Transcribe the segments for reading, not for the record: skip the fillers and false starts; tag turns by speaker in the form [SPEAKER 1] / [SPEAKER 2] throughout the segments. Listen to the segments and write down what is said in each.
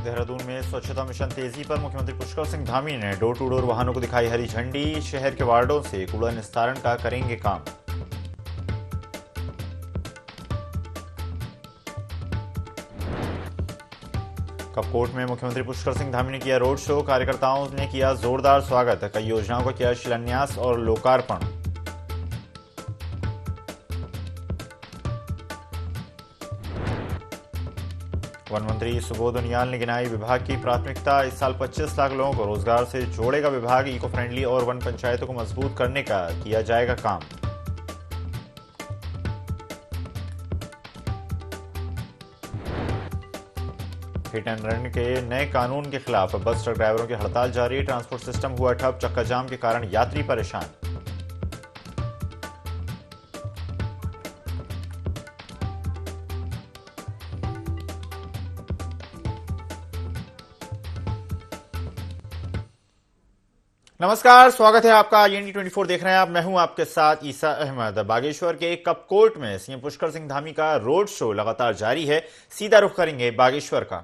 [SPEAKER 1] देहरादून में स्वच्छता मिशन तेजी पर मुख्यमंत्री पुष्कर सिंह धामी ने डोर टू डोर वाहनों को दिखाई हरी झंडी। शहर के वार्डों से कूड़ा निस्तारण का करेंगे काम। कपकोट में मुख्यमंत्री पुष्कर सिंह धामी ने किया रोड शो। कार्यकर्ताओं ने किया जोरदार स्वागत। कई योजनाओं का किया शिलान्यास और लोकार्पण। वन मंत्री सुबोध उनियाल ने गिनाई विभाग की प्राथमिकता। इस साल 25 लाख लोगों को रोजगार से जोड़ेगा विभाग। इको फ्रेंडली और वन पंचायतों को मजबूत करने का किया जाएगा काम। हिट एंड रन के नए कानून के खिलाफ बस ट्रक ड्राइवरों की हड़ताल जारी। ट्रांसपोर्ट सिस्टम हुआ ठप। चक्का जाम के कारण यात्री परेशान। नमस्कार, स्वागत है आपका। IND 24 देख रहे हैं आप। मैं हूं आपके साथ ईसा अहमद। बागेश्वर के कपकोट में सीएम पुष्कर सिंह धामी का रोड शो लगातार जारी है। सीधा रुख करेंगे बागेश्वर का।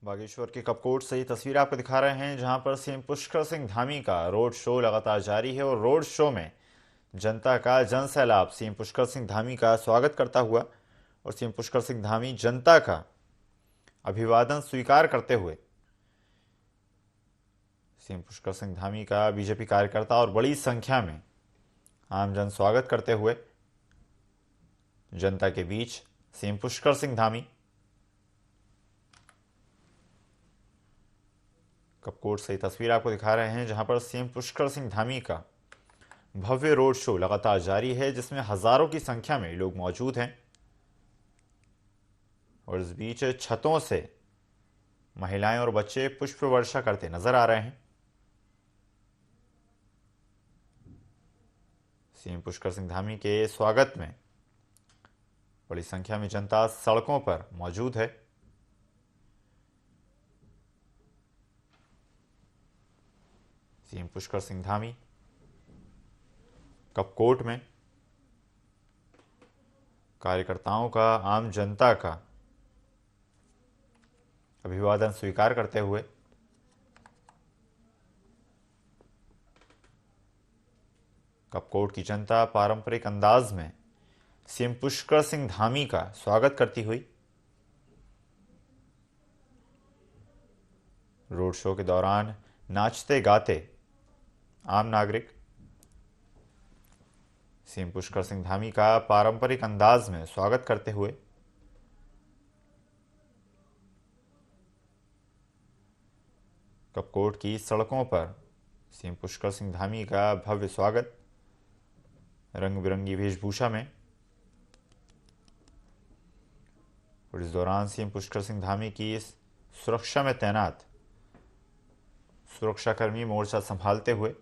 [SPEAKER 1] बागेश्वर के कपकोट से ये तस्वीर आपको दिखा रहे हैं, जहां पर सीएम पुष्कर सिंह धामी का रोड शो लगातार जारी है और रोड शो में जनता का जन सैलाब सीएम पुष्कर सिंह धामी का स्वागत करता हुआ और सीएम पुष्कर सिंह धामी जनता का अभिवादन स्वीकार करते हुए सीएम पुष्कर सिंह धामी का बीजेपी कार्यकर्ता और बड़ी संख्या में आमजन स्वागत करते हुए जनता के बीच सीएम पुष्कर सिंह धामी कपकोट से तस्वीर आपको दिखा रहे हैं, जहां पर सीएम पुष्कर सिंह धामी का भव्य रोड शो लगातार जारी है, जिसमें हजारों की संख्या में लोग मौजूद हैं और इस बीच छतों से महिलाएं और बच्चे पुष्प वर्षा करते नजर आ रहे हैं। सीएम पुष्कर सिंह धामी के स्वागत में बड़ी संख्या में जनता सड़कों पर मौजूद है। सीएम पुष्कर सिंह धामी कपकोट में कार्यकर्ताओं का, आम जनता का अभिवादन स्वीकार करते हुए कपकोट की जनता पारंपरिक अंदाज में सीएम पुष्कर सिंह धामी का स्वागत करती हुई रोड शो के दौरान नाचते गाते आम नागरिक सीएम पुष्कर सिंह धामी का पारंपरिक अंदाज में स्वागत करते हुए कपकोट की सड़कों पर सीएम पुष्कर सिंह धामी का भव्य स्वागत रंग बिरंगी वेशभूषा में। और इस दौरान सीएम पुष्कर सिंह धामी की सुरक्षा में तैनात सुरक्षाकर्मी मोर्चा संभालते हुए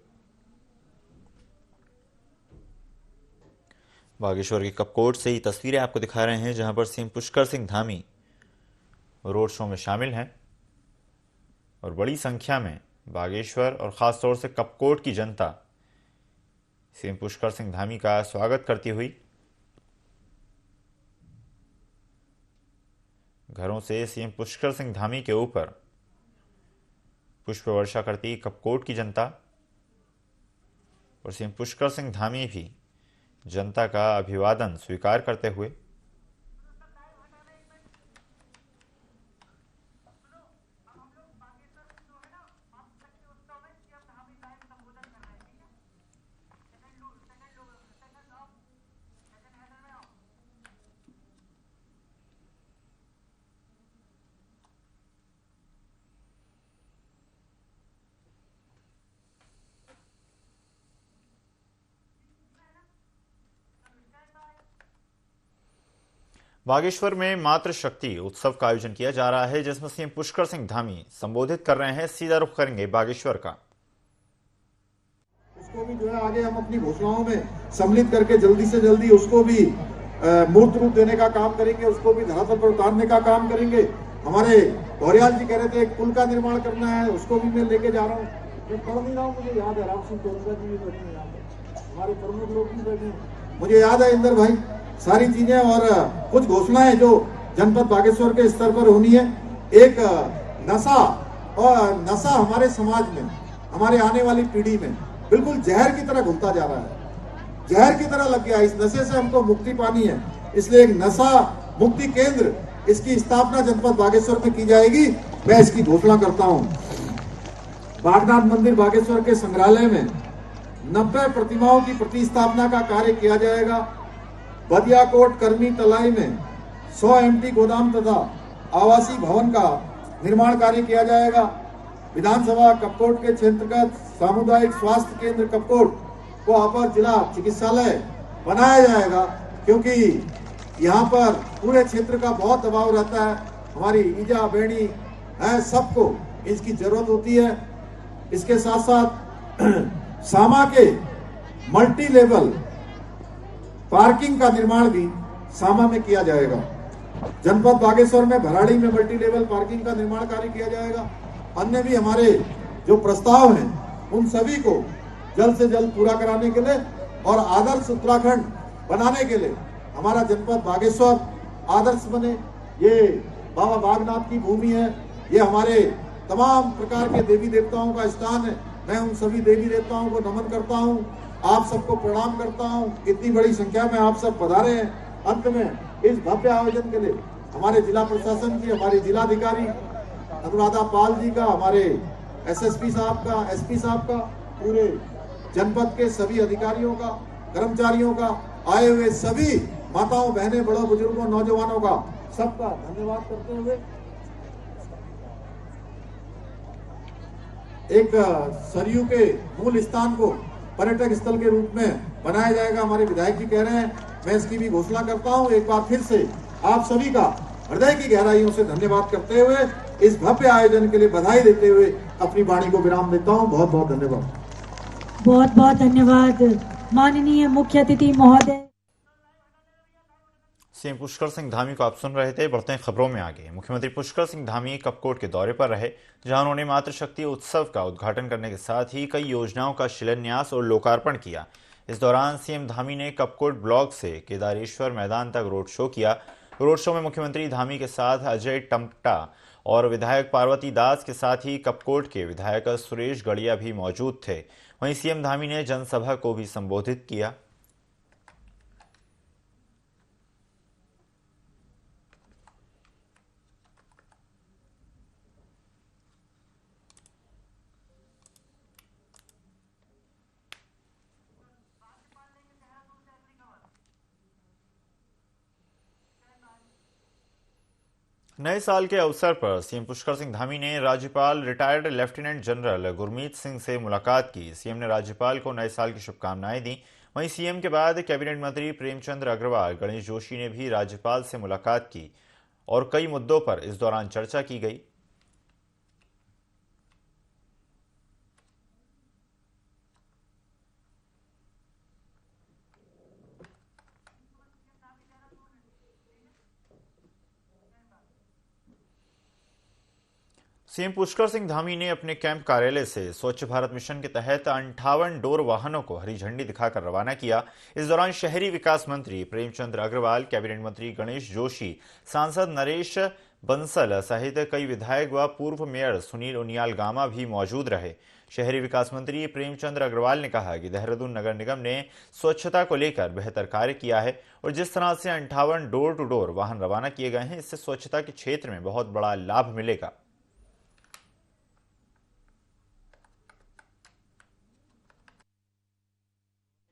[SPEAKER 1] बागेश्वर के कपकोट से ही तस्वीरें आपको दिखा रहे हैं, जहां पर CM Pushkar Singh Dhami road show में शामिल हैं और बड़ी संख्या में बागेश्वर और खास तौर से कपकोट की जनता सीएम पुष्कर सिंह धामी का स्वागत करती हुई घरों से सीएम पुष्कर सिंह धामी के ऊपर पुष्प वर्षा करती कपकोट की जनता और सीएम पुष्कर सिंह धामी भी जनता का अभिवादन स्वीकार करते हुए बागेश्वर में मातृशक्ति उत्सव का आयोजन किया जा रहा है, जिसमें सीएम पुष्कर सिंह धामी संबोधित कर रहे हैं। सीधा रुख करेंगे बागेश्वर का।
[SPEAKER 2] उसको भी जो है आगे हम अपनी घोषणाओं में सम्मिलित करके जल्दी से जल्दी उसको भी मूर्त रूप देने का काम करेंगे, उसको भी धरातल पर उतारने का काम करेंगे। हमारे गौरियाल जी कह रहे थे एक पुल का निर्माण करना है, उसको भी मैं लेके जा रहा हूँ। मैं पढ़ नहीं रहा हूँ, मुझे याद है, राम सिंह तोरंगा जी भी बैठे हैं यहाँ पे, हमारे प्रमुख लोग भी बैठे हैं, मुझे याद है इंदर भाई, सारी चीजें और कुछ घोषणाएं जो जनपद बागेश्वर के स्तर पर होनी है। एक नशा हमारे समाज में, हमारे आने वाली पीढ़ी में बिल्कुल जहर की तरह घुलता जा रहा है, जहर की तरह लग गया। इस नशे से हमको मुक्ति पानी है, इसलिए एक नशा मुक्ति केंद्र, इसकी स्थापना जनपद बागेश्वर में की जाएगी। मैं इसकी घोषणा करता हूं। बागनाथ मंदिर बागेश्वर के संग्रहालय में 90 प्रतिमाओं की प्रतिस्थापना का कार्य किया जाएगा। बदियाकोट कर्मी तलाई में 100 एमटी गोदाम तथा आवासीय भवन का निर्माण कार्य किया जाएगा। विधानसभा कपकोट के क्षेत्रगत सामुदायिक स्वास्थ्य केंद्र कपकोट को अपर जिला चिकित्सालय बनाया जाएगा, क्योंकि यहाँ पर पूरे क्षेत्र का बहुत दबाव रहता है। हमारी ईजा बेड़ी है, सबको इसकी जरूरत होती है। इसके साथ साथ सामा के मल्टी लेवल पार्किंग का निर्माण भी सामा में किया जाएगा। जनपद बागेश्वर में भराड़ी में मल्टी लेवल पार्किंग का निर्माण कार्य किया जाएगा। अन्य भी हमारे जो प्रस्ताव हैं उन सभी को जल्द से जल्द पूरा कराने के लिए और आदर्श उत्तराखंड बनाने के लिए हमारा जनपद बागेश्वर आदर्श बने। ये बाबा बागनाथ की भूमि है, ये हमारे तमाम प्रकार के देवी देवताओं का स्थान है। मैं उन सभी देवी देवताओं को नमन करता हूँ, आप सबको प्रणाम करता हूँ। इतनी बड़ी संख्या में आप सब पधारे हैं। अंत में इस भव्य आयोजन के लिए हमारे जिला प्रशासन की, हमारे जिलाधिकारी अनुराधा पाल जी का, हमारे एसएसपी साहब का, एसपी साहब का, पूरे जनपद के सभी अधिकारियों का, कर्मचारियों का, आए हुए सभी माताओं, बहनें, बड़ों, बुजुर्गों, नौजवानों का सबका धन्यवाद करते हुए एक सरयू के मूल स्थान को पर्यटक स्थल के रूप में बनाया जाएगा। हमारे विधायक जी कह रहे हैं, मैं इसकी भी घोषणा करता हूं। एक बार फिर से आप सभी का हृदय की गहराइयों से धन्यवाद करते हुए इस भव्य आयोजन के लिए बधाई देते हुए अपनी वाणी को विराम देता हूं। बहुत बहुत धन्यवाद।
[SPEAKER 3] बहुत बहुत धन्यवाद माननीय मुख्य अतिथि महोदय।
[SPEAKER 1] सीएम पुष्कर सिंह धामी को आप सुन रहे थे। बढ़ते हैं खबरों में आगे। मुख्यमंत्री पुष्कर सिंह धामी कपकोट के दौरे पर रहे, जहां उन्होंने मातृशक्ति उत्सव का उद्घाटन करने के साथ ही कई योजनाओं का शिलान्यास और लोकार्पण किया। इस दौरान सीएम धामी ने कपकोट ब्लॉक से केदारेश्वर मैदान तक रोड शो किया। रोड शो में मुख्यमंत्री धामी के साथ अजय टम्पटा और विधायक पार्वती दास के साथ ही कपकोट के विधायक सुरेश गड़िया भी मौजूद थे। वहीं सीएम धामी ने जनसभा को भी संबोधित किया। नए साल के अवसर पर सीएम पुष्कर सिंह धामी ने राज्यपाल retired lieutenant general Gurmeet Singh से मुलाकात की। सीएम ने राज्यपाल को नए साल की शुभकामनाएं दी। वहीं सीएम के बाद कैबिनेट मंत्री प्रेमचंद अग्रवाल, गणेश जोशी ने भी राज्यपाल से मुलाकात की और कई मुद्दों पर इस दौरान चर्चा की गई। सीएम पुष्कर सिंह धामी ने अपने कैंप कार्यालय से स्वच्छ भारत मिशन के तहत 58 डोर वाहनों को हरी झंडी दिखाकर रवाना किया। इस दौरान शहरी विकास मंत्री प्रेमचंद अग्रवाल, कैबिनेट मंत्री गणेश जोशी, सांसद नरेश बंसल सहित कई विधायक व पूर्व मेयर सुनील उनियाल गामा भी मौजूद रहे। शहरी विकास मंत्री प्रेमचंद अग्रवाल ने कहा कि देहरादून नगर निगम ने स्वच्छता को लेकर बेहतर कार्य किया है और जिस तरह से 58 डोर टू डोर वाहन रवाना किए गए हैं, इससे स्वच्छता के क्षेत्र में बहुत बड़ा लाभ मिलेगा।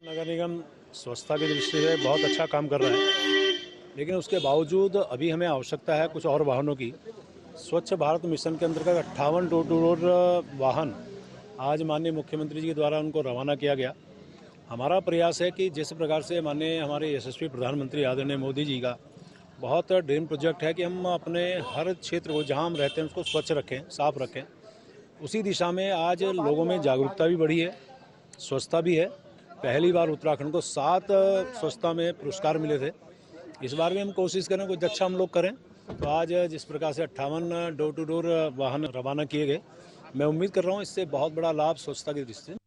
[SPEAKER 4] नगर निगम स्वच्छता की दृष्टि से बहुत अच्छा काम कर रहा है, लेकिन उसके बावजूद अभी हमें आवश्यकता है कुछ और वाहनों की। स्वच्छ भारत मिशन के अंतर्गत 58 डोर टू डोर वाहन आज माननीय मुख्यमंत्री जी के द्वारा उनको रवाना किया गया। हमारा प्रयास है कि जिस प्रकार से माननीय हमारे यशस्वी प्रधानमंत्री आदरणीय मोदी जी का बहुत ड्रीम प्रोजेक्ट है कि हम अपने हर क्षेत्र को जहाँ हम रहते हैं उसको स्वच्छ रखें, साफ रखें, उसी दिशा में आज लोगों में जागरूकता भी बढ़ी है, स्वच्छता भी है। पहली बार उत्तराखंड को 7 स्वच्छता में पुरस्कार मिले थे। इस बार भी हम कोशिश करें कुछ अच्छा हम लोग करें। तो आज जिस प्रकार से 58 डोर टू डोर वाहन रवाना किए गए, मैं उम्मीद कर रहा हूँ इससे बहुत बड़ा लाभ स्वच्छता की दृष्टि से।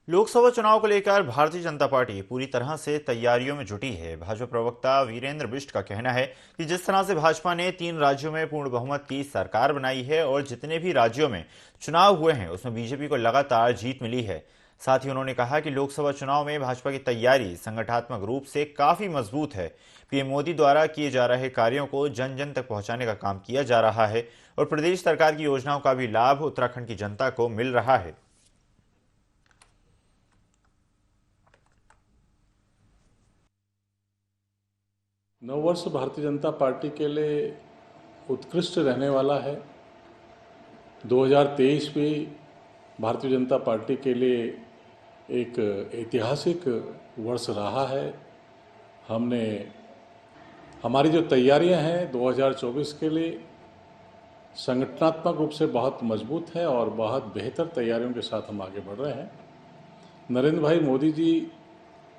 [SPEAKER 1] लोकसभा चुनाव को लेकर भारतीय जनता पार्टी पूरी तरह से तैयारियों में जुटी है। भाजपा प्रवक्ता वीरेंद्र बिष्ट का कहना है कि जिस तरह से भाजपा ने 3 राज्यों में पूर्ण बहुमत की सरकार बनाई है और जितने भी राज्यों में चुनाव हुए हैं उसमें बीजेपी को लगातार जीत मिली है। साथ ही उन्होंने कहा कि लोकसभा चुनाव में भाजपा की तैयारी संगठनात्मक रूप से काफी मजबूत है। पीएम मोदी द्वारा किए जा रहे कार्यों को जन जन तक पहुंचाने का काम किया जा रहा है और प्रदेश सरकार की योजनाओं का भी लाभ उत्तराखंड की जनता को मिल रहा है।
[SPEAKER 5] नववर्ष भारतीय जनता पार्टी के लिए उत्कृष्ट रहने वाला है। 2023 भी भारतीय जनता पार्टी के लिए एक ऐतिहासिक वर्ष रहा है। हमने हमारी जो तैयारियां हैं 2024 के लिए संगठनात्मक रूप से बहुत मजबूत है और बहुत बेहतर तैयारियों के साथ हम आगे बढ़ रहे हैं। नरेंद्र भाई मोदी जी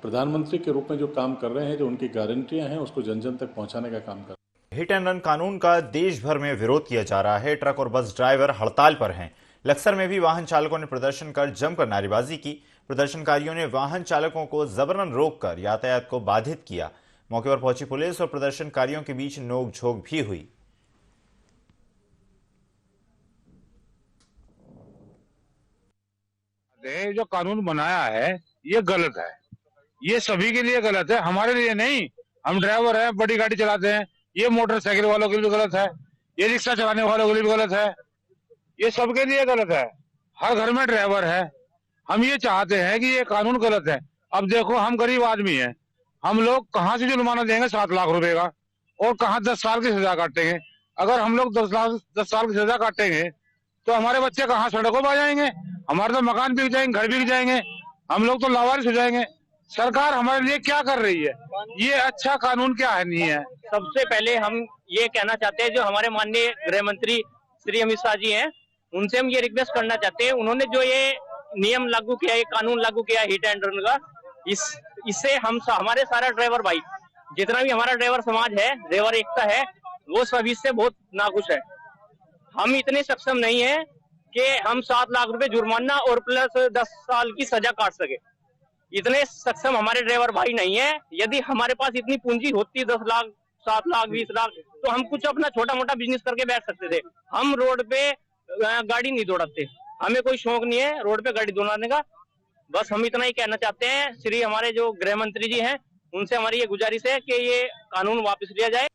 [SPEAKER 5] प्रधानमंत्री के रूप में जो काम कर रहे हैं, जो उनकी गारंटियां हैं, उसको जन जन तक पहुंचाने का काम कर रहे हैं।
[SPEAKER 1] हिट एंड रन कानून का देश भर में विरोध किया जा रहा है। ट्रक और बस ड्राइवर हड़ताल पर हैं। लक्सर में भी वाहन चालकों ने प्रदर्शन कर जमकर नारेबाजी की। प्रदर्शनकारियों ने वाहन चालकों को जबरन रोककर यातायात को बाधित किया। मौके पर पहुंची पुलिस और प्रदर्शनकारियों के बीच नोकझोंक भी हुई।
[SPEAKER 6] जो कानून बनाया है ये गलत है, ये सभी के लिए गलत है, हमारे लिए नहीं। हम ड्राइवर हैं, बड़ी गाड़ी चलाते हैं, ये मोटरसाइकिल वालों के लिए भी गलत है, ये रिक्शा चलाने वालों के लिए भी गलत है, ये सबके लिए गलत है। हर घर में ड्राइवर है। हम ये चाहते हैं कि ये कानून गलत है। अब देखो, हम गरीब आदमी हैं, हम लोग कहाँ से जुर्माना देंगे 7 लाख रुपए का, और कहाँ 10 साल की सजा काटेंगे। अगर हम लोग 10 साल की सजा काटेंगे तो हमारे बच्चे कहाँ सड़कों पर आ जाएंगे, हमारे तो मकान बिक जाएंगे, घर बिक जाएंगे, हम लोग तो लावारिस हो जाएंगे। सरकार हमारे लिए क्या कर रही है? ये अच्छा कानून क्या है नहीं है?
[SPEAKER 7] सबसे पहले हम ये कहना चाहते हैं, जो हमारे माननीय गृह मंत्री श्री अमित शाह जी हैं, उनसे हम ये रिक्वेस्ट करना चाहते हैं, उन्होंने जो ये नियम लागू किया, ये कानून लागू किया हिट एंड रन का, इससे हमारे सारा ड्राइवर भाई, जितना भी हमारा ड्राइवर समाज है, ड्राइवर एकता है, वो सभी से बहुत नाखुश है। हम इतने सक्षम नहीं है कि हम 7 लाख रुपए जुर्माना और प्लस 10 साल की सजा काट सके। इतने सक्षम हमारे ड्राइवर भाई नहीं है। यदि हमारे पास इतनी पूंजी होती 10 लाख, 7 लाख, 20 लाख, तो हम कुछ अपना छोटा मोटा बिजनेस करके बैठ सकते थे। हम रोड पे गाड़ी नहीं दौड़ाते, हमें कोई शौक नहीं है रोड पे गाड़ी दौड़ाने का। बस हम इतना ही कहना चाहते हैं। श्री हमारे जो गृह मंत्री जी हैं, उनसे हमारी ये गुजारिश है कि ये कानून वापस लिया जाए।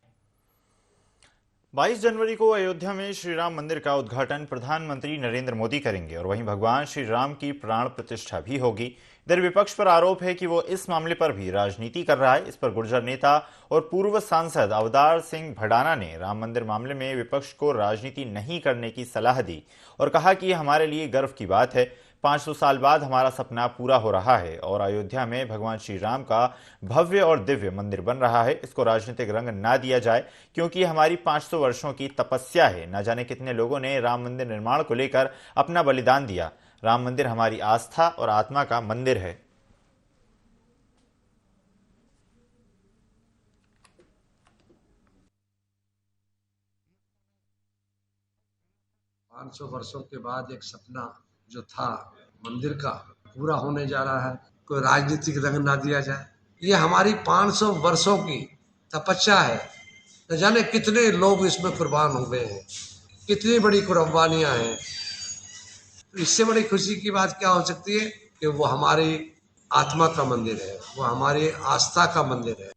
[SPEAKER 1] 22 जनवरी को अयोध्या में श्री राम मंदिर का उद्घाटन प्रधानमंत्री नरेंद्र मोदी करेंगे और वहीं भगवान श्री राम की प्राण प्रतिष्ठा भी होगी। इधर विपक्ष पर आरोप है कि वो इस मामले पर भी राजनीति कर रहा है। इस पर गुर्जर नेता और पूर्व सांसद अवतार सिंह भडाना ने राम मंदिर मामले में विपक्ष को राजनीति नहीं करने की सलाह दी और कहा कि यह हमारे लिए गर्व की बात है। 500 साल बाद हमारा सपना पूरा हो रहा है और अयोध्या में भगवान श्री राम का भव्य और दिव्य मंदिर बन रहा है। इसको राजनीतिक रंग ना दिया जाए, क्योंकि हमारी 500 वर्षों की तपस्या है। न जाने कितने लोगों ने राम मंदिर निर्माण को लेकर अपना बलिदान दिया। राम मंदिर हमारी आस्था और आत्मा का मंदिर है।
[SPEAKER 8] 500 वर्षों के बाद एक सपना जो था मंदिर का पूरा होने जा रहा है। कोई राजनीतिक रंग ना दिया जाए। ये हमारी 500 वर्षों की तपस्या है। न जाने कितने लोग इसमें कुर्बान हो गए हैं, कितनी बड़ी कुर्बानियां हैं। तो इससे बड़ी खुशी की बात क्या हो सकती है कि वो हमारी आत्मा का मंदिर है, वो हमारी आस्था का मंदिर है।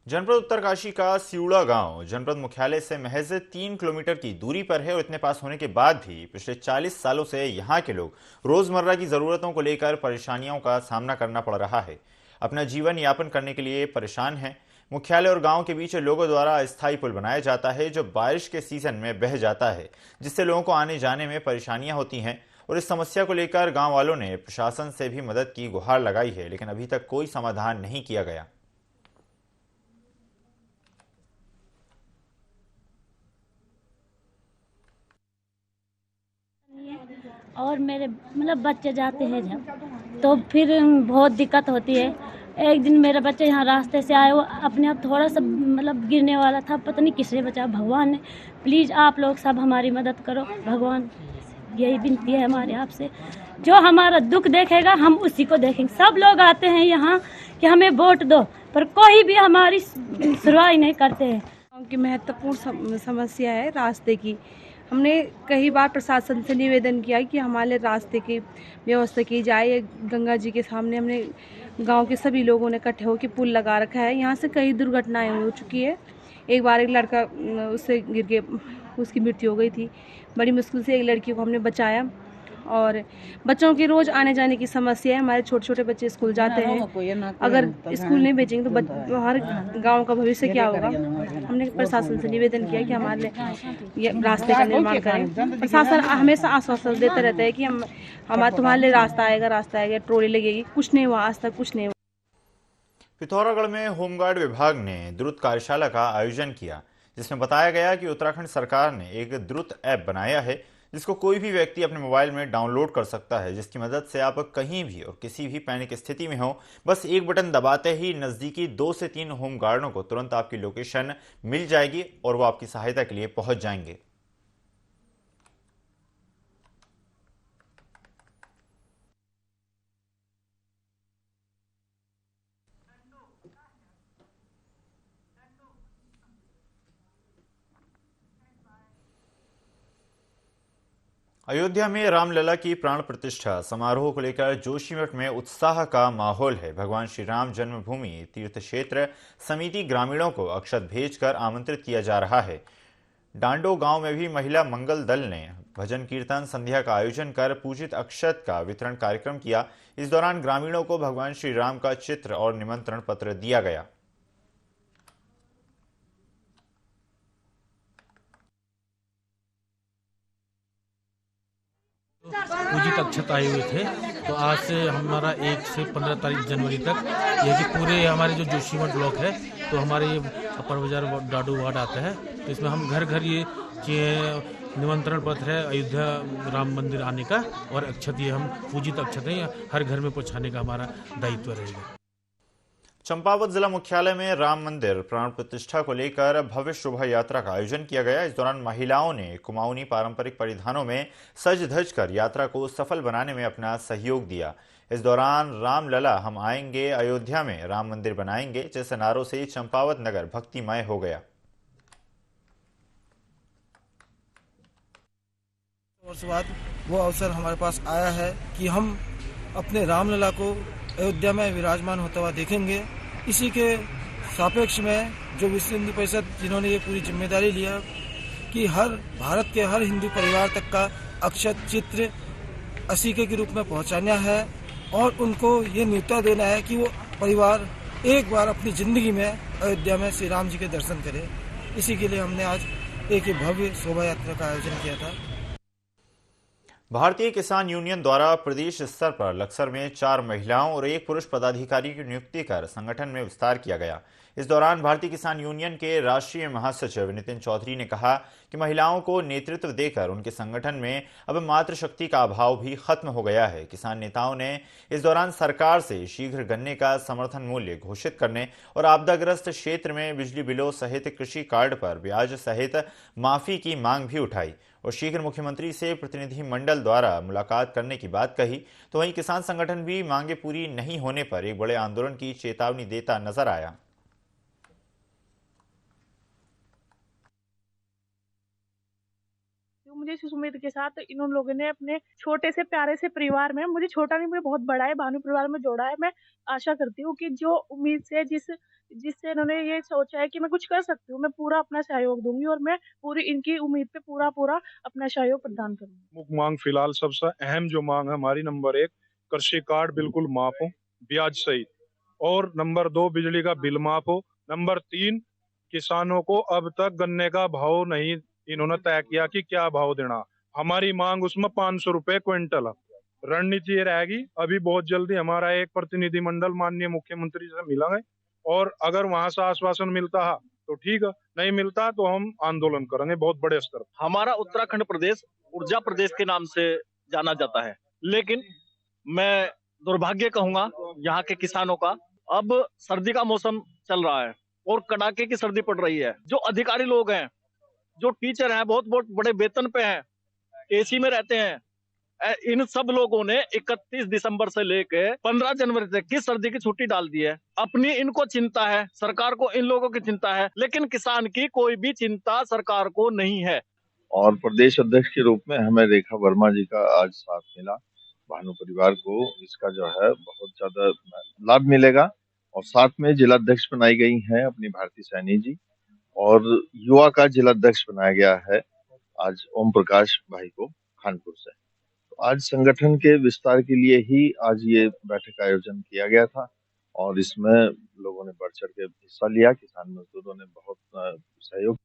[SPEAKER 1] जनपद उत्तरकाशी का सिउड़ा गांव जनपद मुख्यालय से महज 3 किलोमीटर की दूरी पर है और इतने पास होने के बाद भी पिछले 40 सालों से यहां के लोग रोजमर्रा की जरूरतों को लेकर परेशानियों का सामना करना पड़ रहा है। अपना जीवन यापन करने के लिए परेशान हैं। मुख्यालय और गांव के बीच लोगों द्वारा अस्थायी पुल बनाया जाता है जो बारिश के सीजन में बह जाता है, जिससे लोगों को आने जाने में परेशानियां होती हैं। और इस समस्या को लेकर गाँव वालों ने प्रशासन से भी मदद की गुहार लगाई है, लेकिन अभी तक कोई समाधान नहीं किया गया।
[SPEAKER 9] और मेरे बच्चे जाते हैं जब, तो फिर बहुत दिक्कत होती है। एक दिन मेरा बच्चा यहाँ रास्ते से आया, वो अपने आप थोड़ा सा मतलब गिरने वाला था, पता नहीं किसने बचाया, भगवान ने। प्लीज़ आप लोग सब हमारी मदद करो, भगवान यही विनती है हमारे आपसे। जो हमारा दुख देखेगा हम उसी को देखेंगे। सब लोग आते हैं यहाँ कि हमें वोट दो, पर कोई भी हमारी सुनवाई नहीं करते हैं।
[SPEAKER 10] गाँव की महत्वपूर्ण समस्या है रास्ते की। हमने कई बार प्रशासन से निवेदन किया कि हमारे रास्ते की व्यवस्था की जाए। गंगा जी के सामने हमने गांव के सभी लोगों ने इकट्ठे होकर पुल लगा रखा है। यहाँ से कई दुर्घटनाएं हो चुकी है। एक बार एक लड़का उससे गिर के उसकी मृत्यु हो गई थी। बड़ी मुश्किल से एक लड़की को हमने बचाया। और बच्चों की रोज़ आने जाने की समस्या है। हमारे छोटे छोटे बच्चे स्कूल जाते हैं, अगर स्कूल नहीं भेजेंगे तो हर गांव का भविष्य क्या होगा। हमने प्रशासन से निवेदन किया कि हमारे ये रास्ते का निर्माण करें। प्रशासन हमेशा आश्वासन देता रहता है कि हमारा तुम्हारे लिए रास्ता आएगा, ट्रॉली लगेगी। कुछ नहीं हुआ, आज तक कुछ नहीं हुआ।
[SPEAKER 1] पिथौरागढ़ में होमगार्ड विभाग ने द्रुत कार्यशाला का आयोजन किया, जिसमें बताया गया कि उत्तराखंड सरकार ने एक द्रुत ऐप बनाया है जिसको कोई भी व्यक्ति अपने मोबाइल में डाउनलोड कर सकता है, जिसकी मदद से आप कहीं भी और किसी भी पैनिक स्थिति में हो, बस एक बटन दबाते ही नज़दीकी 2 से 3 होमगार्डों को तुरंत आपकी लोकेशन मिल जाएगी और वो आपकी सहायता के लिए पहुंच जाएंगे। अयोध्या में रामलला की प्राण प्रतिष्ठा समारोह को लेकर जोशीमठ में उत्साह का माहौल है। भगवान श्री राम जन्मभूमि तीर्थ क्षेत्र समिति ग्रामीणों को अक्षत भेजकर आमंत्रित किया जा रहा है। डांडो गांव में भी महिला मंगल दल ने भजन कीर्तन संध्या का आयोजन कर पूजित अक्षत का वितरण कार्यक्रम किया। इस दौरान ग्रामीणों को भगवान श्री राम का चित्र और निमंत्रण पत्र दिया गया।
[SPEAKER 11] पूजित अक्षत आए हुए थे, तो आज से हमारा 1 से 15 तारीख जनवरी तक ये कि पूरे हमारे जो जोशीमठ ब्लॉक है, तो हमारे ये अपर बाजार डाडू वार्ड आता है, तो इसमें हम घर घर ये निमंत्रण पत्र है अयोध्या राम मंदिर आने का, और अक्षत ये हम पूजित अक्षत है हर घर में पहुँचाने का हमारा दायित्व रहेगा।
[SPEAKER 1] चंपावत जिला मुख्यालय में राम मंदिर प्राण प्रतिष्ठा को लेकर भव्य शोभा यात्रा का आयोजन किया गया। इस दौरान महिलाओं ने कुमाऊनी पारंपरिक परिधानों में सज धज कर यात्रा को सफल बनाने में अपना सहयोग दिया। इस दौरान रामलला हम आएंगे, अयोध्या में राम मंदिर बनाएंगे जैसे नारों से चंपावत नगर भक्तिमय हो गया।
[SPEAKER 12] वर्षों बाद वो अवसर हमारे पास आया है कि हम अपने रामलला को अयोध्या में विराजमान होता हुआ देखेंगे। इसी के सापेक्ष में जो विश्व हिंदू परिषद जिन्होंने ये पूरी जिम्मेदारी लिया कि हर भारत के हर हिंदू परिवार तक का अक्षत चित्र असीके के रूप में पहुंचाना है और उनको ये न्योता देना है कि वो परिवार एक बार अपनी जिंदगी में अयोध्या में श्री राम जी के दर्शन करे। इसी के लिए हमने आज एक भव्य शोभा यात्रा का आयोजन किया था।
[SPEAKER 1] भारतीय किसान यूनियन द्वारा प्रदेश स्तर पर लक्सर में 4 महिलाओं और 1 पुरुष पदाधिकारी की नियुक्ति कर संगठन में विस्तार किया गया। इस दौरान भारतीय किसान यूनियन के राष्ट्रीय महासचिव नितिन चौधरी ने कहा कि महिलाओं को नेतृत्व देकर उनके संगठन में अब मातृशक्ति का अभाव भी खत्म हो गया है। किसान नेताओं ने इस दौरान सरकार से शीघ्र गन्ने का समर्थन मूल्य घोषित करने और आपदाग्रस्त क्षेत्र में बिजली बिलों सहित कृषि कार्ड पर ब्याज सहित माफी की मांग भी उठाई और शीघ्र मुख्यमंत्री से प्रतिनिधि मंडल द्वारा मुलाकात करने की बात कही। तो वहीं किसान संगठन भी मांगे पूरी नहीं होने पर एक बड़े आंदोलन की चेतावनी देता नजर आया।
[SPEAKER 13] मुझे इस उम्मीद के साथ इन लोगों ने अपने छोटे से प्यारे से परिवार में, मुझे छोटा नहीं मुझे बहुत बड़ा है, भानु परिवार में जोड़ा है। मैं आशा करती हूँ कि जो उम्मीद से जिससे इन्होंने ये सोचा है कि मैं कुछ कर सकती हूँ, मैं पूरा अपना सहयोग दूंगी और मैं पूरी इनकी उम्मीद पे पूरा अपना सहयोग प्रदान करूंगी।
[SPEAKER 14] मुख्य मांग फिलहाल सबसे अहम जो मांग है हमारी, नंबर 1 कृषि कार्ड बिल्कुल माफ हो ब्याज सहित, और नंबर 2 बिजली का बिल माफ हो, नंबर 3 किसानों को अब तक गन्ने का भाव नहीं इन्होंने तय किया कि क्या भाव देना। हमारी मांग उसमें 500 रुपए क्विंटल। रणनीति ये रहेगी, अभी बहुत जल्दी हमारा एक प्रतिनिधि मंडल माननीय मुख्यमंत्री से मिलेंगे और अगर वहां से आश्वासन मिलता है तो ठीक है, नहीं मिलता तो हम आंदोलन करेंगे बहुत बड़े स्तर पर।
[SPEAKER 15] हमारा उत्तराखंड प्रदेश ऊर्जा प्रदेश के नाम से जाना जाता है, लेकिन मैं दुर्भाग्य कहूंगा यहाँ के किसानों का अब सर्दी का मौसम चल रहा है और कड़ाके की सर्दी पड़ रही है। जो अधिकारी लोग हैं, जो टीचर हैं, बहुत बहुत बड़े वेतन पे हैं, एसी में रहते हैं, इन सब लोगों ने 31 दिसंबर से लेके 15 जनवरी तक की सर्दी की छुट्टी डाल दी है। अपनी इनको चिंता है, सरकार को इन लोगों की चिंता है, लेकिन किसान की कोई भी चिंता सरकार को नहीं है।
[SPEAKER 16] और प्रदेश अध्यक्ष के रूप में हमें रेखा वर्मा जी का आज साथ मिला। भानु परिवार को इसका जो है बहुत ज्यादा लाभ मिलेगा। और साथ में जिलाध्यक्ष बनाई गई हैं अपनी भारती सैनी जी, और युवा का जिलाध्यक्ष बनाया गया है आज ओम प्रकाश भाई को खानपुर से। तो आज संगठन के विस्तार के लिए ही आज ये बैठक का आयोजन किया गया था और इसमें लोगों ने बढ़ चढ़ के हिस्सा लिया। किसान मजदूरों ने बहुत सहयोग।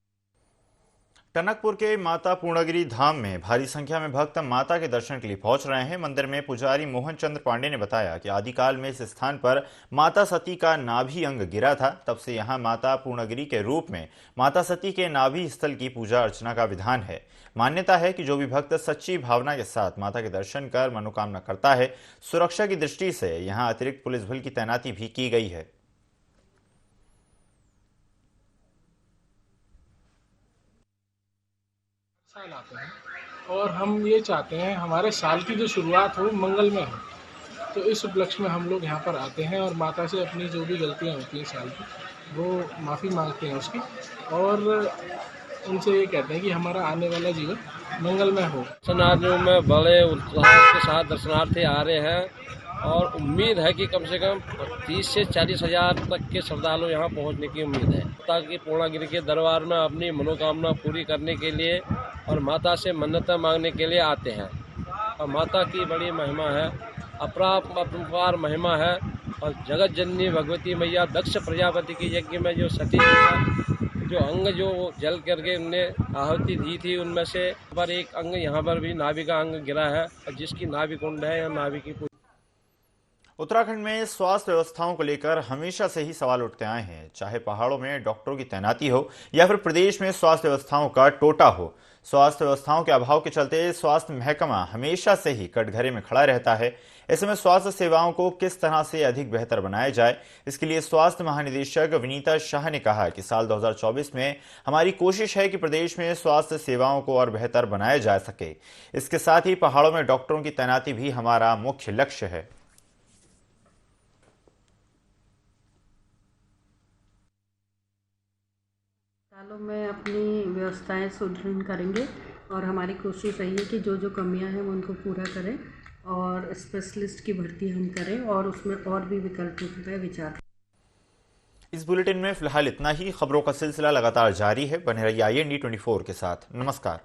[SPEAKER 1] टनकपुर के माता पूर्णागिरि धाम में भारी संख्या में भक्त माता के दर्शन के लिए पहुंच रहे हैं। मंदिर में पुजारी मोहन चंद्र पांडे ने बताया कि आदिकाल में इस स्थान पर माता सती का नाभि अंग गिरा था। तब से यहां माता पूर्णागिरि के रूप में माता सती के नाभि स्थल की पूजा अर्चना का विधान है। मान्यता है कि जो भी भक्त सच्ची भावना के साथ माता के दर्शन कर मनोकामना करता है, सुरक्षा की दृष्टि से यहाँ अतिरिक्त पुलिस बल की तैनाती भी की गई है।
[SPEAKER 17] साल आते हैं और हम ये चाहते हैं हमारे साल की जो शुरुआत हो मंगलमय हो, तो इस उपलक्ष्य में हम लोग यहाँ पर आते हैं और माता से अपनी जो भी गलतियाँ होती हैं साल की वो माफ़ी मांगते हैं उसकी, और उनसे ये कहते हैं कि हमारा आने वाला जीवन मंगलमय हो।
[SPEAKER 18] दर्शनार्थियों में बड़े उत्साह के साथ दर्शनार्थी आ रहे हैं और उम्मीद है कि कम से कम 30 से 40 हज़ार तक के श्रद्धालु यहाँ पहुँचने की उम्मीद है, ताकि पूर्णागिरि के दरबार में अपनी मनोकामना पूरी करने के लिए और माता से मन्नतें मांगने के लिए आते हैं। और माता की बड़ी महिमा है, अपरंपार महिमा है। और जगत जननी भगवती मैया दक्ष प्रजापति की यज्ञ में जो सती जो अंग जो जल करके उनने आहुति दी थी, उनमें से पर एक अंग यहाँ पर भी नाभि का अंग गिरा है, और जिसकी नाभि कुंड है या नाभि की।
[SPEAKER 1] उत्तराखंड में स्वास्थ्य व्यवस्थाओं को लेकर हमेशा से ही सवाल उठते आए हैं। चाहे पहाड़ों में डॉक्टरों की तैनाती हो या फिर प्रदेश में स्वास्थ्य व्यवस्थाओं का टोटा हो, स्वास्थ्य व्यवस्थाओं के अभाव के चलते स्वास्थ्य महकमा हमेशा से ही कटघरे में खड़ा रहता है। ऐसे में स्वास्थ्य सेवाओं को किस तरह से अधिक बेहतर बनाया जाए, इसके लिए स्वास्थ्य महानिदेशक विनीता शाह ने कहा कि साल 2024 में हमारी कोशिश है कि प्रदेश में स्वास्थ्य सेवाओं को और बेहतर बनाया जा सके। इसके साथ ही पहाड़ों में डॉक्टरों की तैनाती भी हमारा मुख्य लक्ष्य है।
[SPEAKER 19] सालों में अपनी व्यवस्थाएं सुदृढ़ करेंगे और हमारी कोशिश रही है कि जो जो कमियां हैं वो उनको पूरा करें और स्पेशलिस्ट की भर्ती हम करें और उसमें और भी विकल्पों पर विचार।
[SPEAKER 1] इस बुलेटिन में फिलहाल इतना ही। खबरों का सिलसिला लगातार जारी है। बने रहिए IND 24 के साथ। नमस्कार।